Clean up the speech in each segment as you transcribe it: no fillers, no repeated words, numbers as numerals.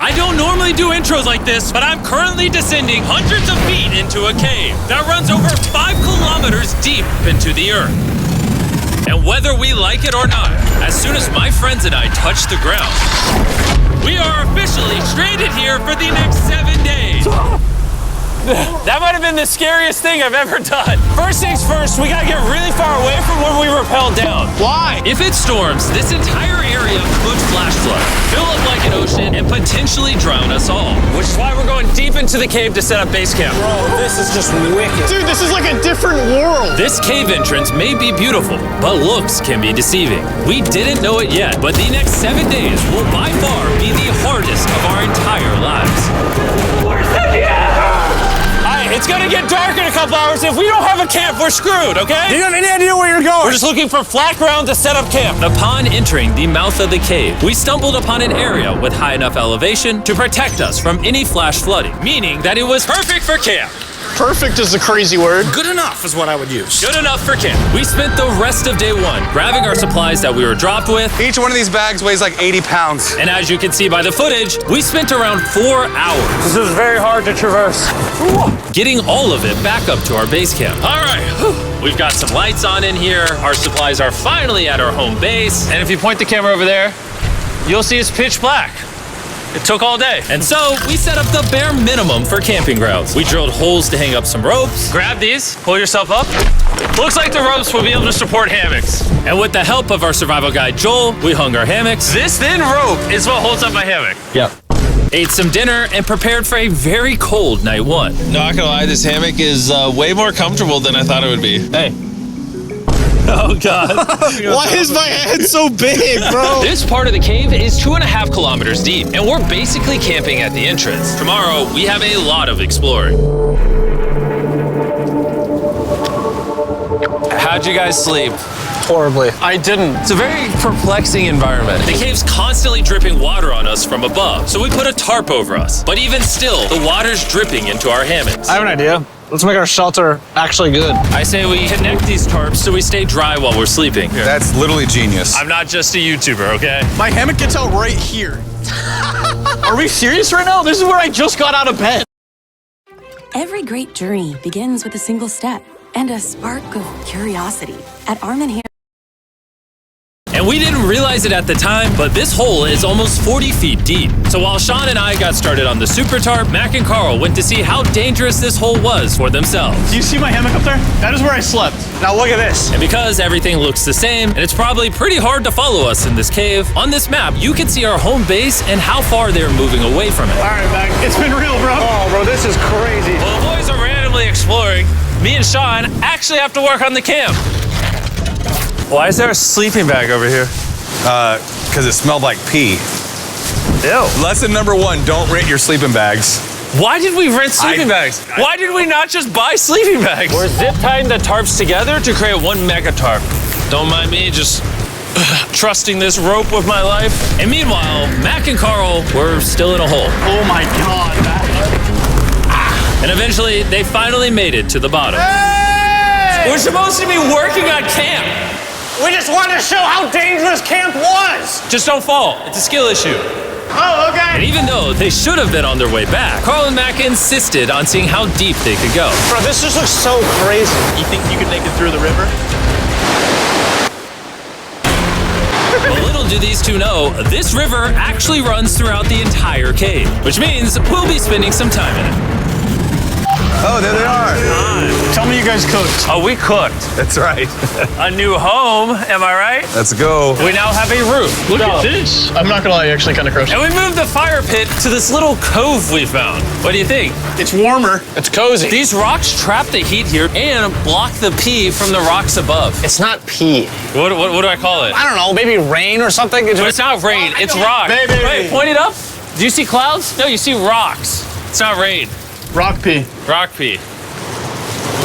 I don't normally do intros like this, but I'm currently descending hundreds of feet into a cave that runs over 5 kilometers deep into the earth. And whether we like it or not, as soon as my friends and I touch the ground, we are officially stranded here for the next 7 days. That might have been the scariest thing I've ever done. First things first, we gotta get really far away from where we rappelled down. Why? If it storms, this entire area could flash flood, fill up like an ocean, and potentially drown us all. Which is why we're going deep into the cave to set up base camp. Bro, this is just wicked. Dude, this is like a different world. This cave entrance may be beautiful, but looks can be deceiving. We didn't know it yet, but the next 7 days will by far be the hardest of our entire lives. We're stuck here! It's gonna get dark in a couple hours. If we don't have a camp, we're screwed, okay? Do you have any idea where you're going? We're just looking for flat ground to set up camp. Upon entering the mouth of the cave, we stumbled upon an area with high enough elevation to protect us from any flash flooding, meaning that it was perfect for camp. Perfect is a crazy word. Good enough is what I would use. Good enough for camp. We spent the rest of day one grabbing our supplies that we were dropped with. Each one of these bags weighs like 80 pounds. And as you can see by the footage, we spent around 4 hours. This is very hard to traverse. Getting all of it back up to our base camp. All right, we've got some lights on in here. Our supplies are finally at our home base. And if you point the camera over there, you'll see it's pitch black. It took all day. And so we set up the bare minimum for camping grounds. We drilled holes to hang up some ropes. Grab these, pull yourself up. Looks like the ropes will be able to support hammocks. And with the help of our survival guide, Joel, we hung our hammocks. This thin rope is what holds up my hammock. Yep. Ate some dinner and prepared for a very cold night one. Not gonna lie, this hammock is way more comfortable than I thought it would be. Hey. Oh, God. Why is my head so big, bro? This part of the cave is 2.5 kilometers deep, and we're basically camping at the entrance. Tomorrow, we have a lot of exploring. How'd you guys sleep? Horribly. I didn't. It's a very perplexing environment. The cave's constantly dripping water on us from above, so we put a tarp over us. But even still, the water's dripping into our hammocks. I have an idea. Let's make our shelter actually good. I say we connect these tarps so we stay dry while we're sleeping. That's literally genius. I'm not just a YouTuber, okay? My hammock gets out right here. Are we serious right now? This is where I just got out of bed. Every great journey begins with a single step and a spark of curiosity. At Arm & Hammer. And we didn't realize it at the time, but this hole is almost 40 feet deep. So while Sean and I got started on the super tarp, Mac and Carl went to see how dangerous this hole was for themselves. Do you see my hammock up there? That is where I slept. Now look at this. And because everything looks the same, and it's probably pretty hard to follow us in this cave, on this map, you can see our home base and how far they're moving away from it. All right, Mac. It's been real, bro. Oh, bro, this is crazy. While the boys are randomly exploring, me and Sean actually have to work on the camp. Why is there a sleeping bag over here? Because it smelled like pee. Ew. Lesson number 1, don't rent your sleeping bags. Why did we rent sleeping bags? Why did we not just buy sleeping bags? We're zip tying the tarps together to create one mega tarp. Don't mind me just trusting this rope with my life. And meanwhile, Mac and Carl were still in a hole. Oh my God, Mac. And eventually, they finally made it to the bottom. Hey! We're supposed to be working on camp. We just wanted to show how dangerous camp was. Just don't fall. It's a skill issue. Oh, okay. And even though they should have been on their way back, Carl and Mac insisted on seeing how deep they could go. Bro, this just looks so crazy. You think you could make it through the river? Well, little do these two know, this river actually runs throughout the entire cave, which means we'll be spending some time in it. Oh, there they are. Tell me you guys cooked. Oh, we cooked. That's right. A new home, am I right? Let's go. We now have a roof. Look at this. I'm not gonna lie, actually kind of gross. And we moved the fire pit to this little cove we found. What do you think? It's warmer. It's cozy. These rocks trap the heat here and block the pee from the rocks above. It's not pee. What do I call it? I don't know, maybe rain or something. But it's not rain, it's rock. Baby. Wait, point it up. Do you see clouds? No, you see rocks. It's not rain. Rock pee. Rock pee.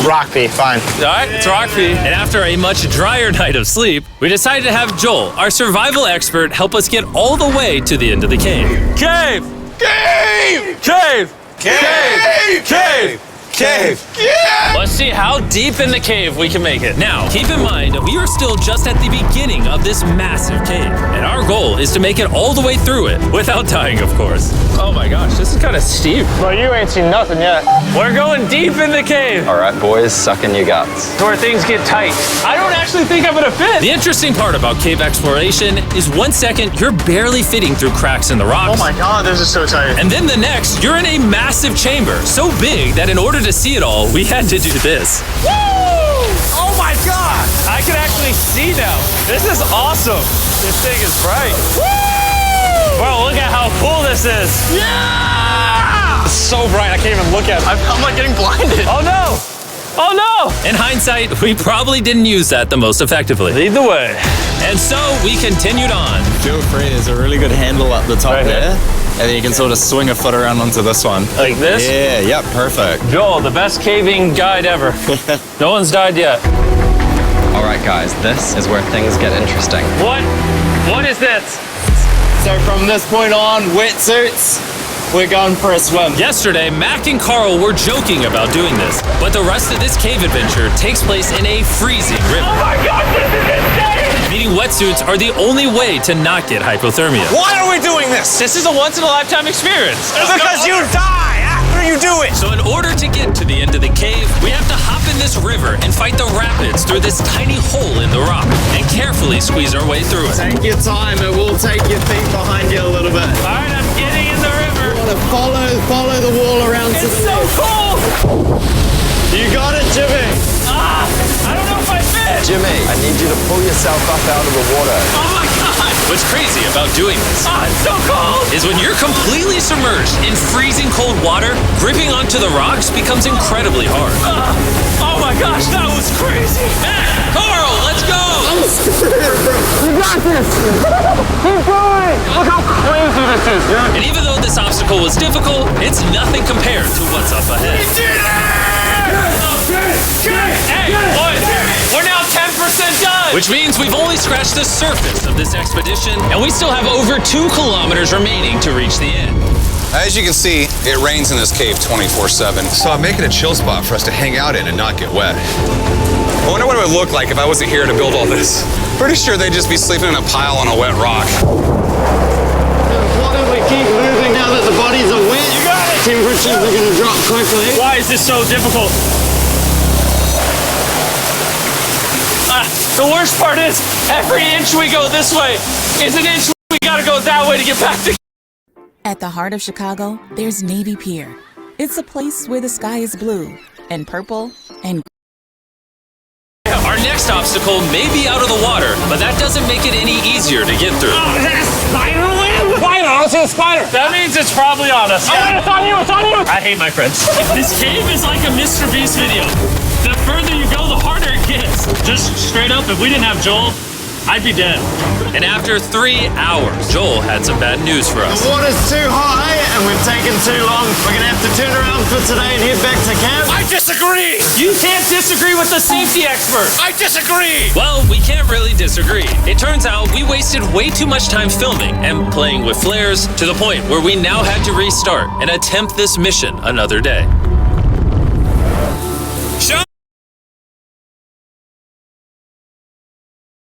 Rock pee, fine. All right, it's rock pee. And after a much drier night of sleep, we decided to have Joel, our survival expert, help us get all the way to the end of the cave. Cave! Cave! Cave! Cave! Cave! Cave! Let's see how deep in the cave we can make it. Now, keep in mind, we are still just at the beginning of this massive cave, and our goal is to make it all the way through it, without dying, of course. Oh my gosh, this is kind of steep. Well, you ain't seen nothing yet. We're going deep in the cave. All right, boys, suck in your guts. It's where things get tight. I don't actually think I'm gonna fit. The interesting part about cave exploration is 1 second, you're barely fitting through cracks in the rocks. Oh my God, this is so tight. And then the next, you're in a massive chamber, so big that in order to see it all, we had to do this. Woo! Oh my God! I can actually see now. This is awesome. This thing is bright. Woo! Bro, look at how cool this is. Yeah! It's so bright, I can't even look at it. I'm like getting blinded. Oh no! Oh no! In hindsight, we probably didn't use that the most effectively. Lead the way. And so we continued on. Feel free, there's a really good handle up the top Right here? there. And then you can sort of swing a foot around onto this one. Like this? Yeah, yep, perfect. Joel, the best caving guide ever. No one's died yet. All right, guys, this is where things get interesting. What? What is this? So from this point on, wetsuits, we're going for a swim. Yesterday, Mac and Carl were joking about doing this, but the rest of this cave adventure takes place in a freezing river. Oh my God, this is insane! Needing wetsuits are the only way to not get hypothermia. Why are we doing this? This is a once-in-a-lifetime experience. Because you die after you do it! So in order to get to the end of the cave, we have to hop in this river and fight the rapids through this tiny hole in the rock and carefully squeeze our way through it. Take your time, it will take your feet behind you a little bit. All right, I'm getting in the river. Follow the wall around to It's the so left. cold. You got it, Jimmy. Ah, I don't know if I fit. Jimmy, I need you to pull yourself up out of the water. Oh my God. What's crazy about doing this Ah, it's so cold! is when you're completely submerged in freezing cold water, gripping onto the rocks becomes incredibly hard. Oh my gosh, that was crazy! Matt, Carl, let's go. You got this! Keep going! Look how crazy this is, dude! And even though this obstacle was difficult, it's nothing compared to what's up ahead. Hey, boys, we're now 10% done! Which means we've only scratched the surface of this expedition, and we still have over 2 kilometers remaining to reach the end. As you can see, it rains in this cave 24/7. So I'm making a chill spot for us to hang out in and not get wet. I wonder what it would look like if I wasn't here to build all this. Pretty sure they'd just be sleeping in a pile on a wet rock. Why don't we keep moving now that the bodies are wet? You got it! Temperatures are going to drop quickly. Why is this so difficult? The worst part is, every inch we go this way is an inch we gotta go that way to get back to. At the heart of Chicago, there's Navy Pier. It's a place where the sky is blue and purple and Our next obstacle may be out of the water, but that doesn't make it any easier to get through. Is that a spider web? Spider, I don't see a spider. That means it's probably on us. Oh, it's on you, it's on you! I hate my friends. This cave is like a Mr. Beast video. The further you go, the harder it gets. Just straight up, if we didn't have Joel, I'd be dead. And after 3 hours, Joel had some bad news for us. The water's too high and we've taken too long. We're going to have to turn around for today and head back to camp. I disagree! You can't disagree with the safety expert! I disagree! Well, we can't really disagree. It turns out we wasted way too much time filming and playing with flares to the point where we now had to restart and attempt this mission another day. Sean!